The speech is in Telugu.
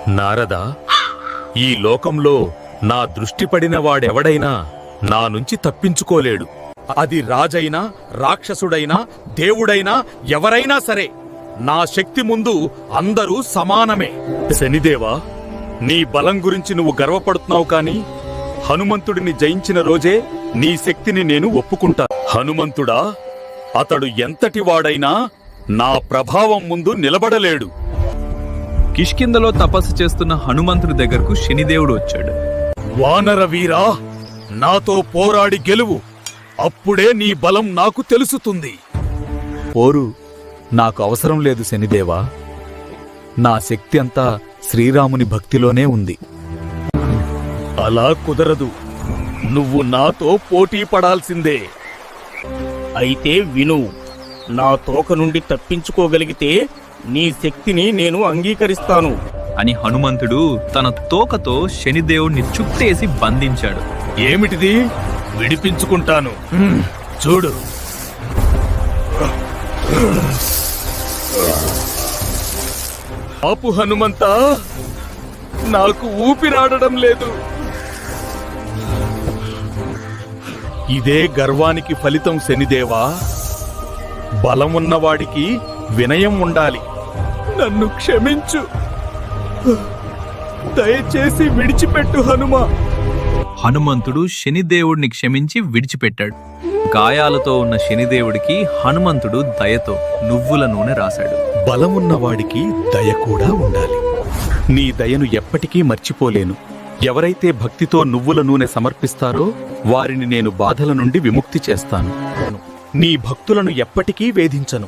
నారదా, ఈ లోకంలో నా దృష్టి పడిన వాడెవడైనా నా నుంచి తప్పించుకోలేడు. అది రాజైనా, రాక్షసుడైనా, దేవుడైనా, ఎవరైనా సరే నా శక్తి ముందు అందరూ సమానమే. శనిదేవా, నీ బలం గురించి నువ్వు గర్వపడుతున్నావు కాని హనుమంతుడిని జయించిన రోజే నీ శక్తిని నేను ఒప్పుకుంటా. హనుమంతుడా, అతడు ఎంతటి వాడైనా నా ప్రభావం ముందు నిలబడలేడు. కిష్కింధలో తపస్సు చేస్తున్న హనుమంతుడి దగ్గరకు శనిదేవుడు వచ్చాడు. వానర వీరా, నాతో పోరాడి గెలువు. అప్పుడే నీ బలం నాకు తెలుసుతుంది. పోరు నాకు అవసరం లేదు శనిదేవా. నా శక్తి అంతా శ్రీరాముని భక్తిలోనే ఉంది. అలా కుదరదు. నువ్వు నాతో పోటీ పడాల్సిందే. అయితే విను, నా తోక నుండి తప్పించుకోగలిగితే నీ శక్తిని నేను అంగీకరిస్తాను అని హనుమంతుడు తన తోకతో శనిదేవుణ్ణి చుట్టేసి బంధించాడు. ఏమిటిది? విడిపించుకుంటాను, చూడు. ఆపు హనుమంతా, నాకు ఊపిరాడడం లేదు. ఇదే గర్వానికి ఫలితం శనిదేవా. బలమున్నవాడికి వినయం ఉండాలి. నన్ను క్షమించు, దయచేసి విడిచిపెట్టు హనుమా. హనుమంతుడు శనిదేవుడిని క్షమించి విడిచిపెట్టాడు. గాయాలతో ఉన్న శనిదేవుడికి హనుమంతుడు దయతో నువ్వుల నూనె రాశాడు. బలమున్నవాడికి దయ కూడా ఉండాలి. నీ దయను ఎప్పటికీ మర్చిపోలేను. ఎవరైతే భక్తితో నువ్వుల నూనె సమర్పిస్తారో వారిని నేను బాధల నుండి విముక్తి చేస్తాను. నీ భక్తులను ఎప్పటికీ వేధించను.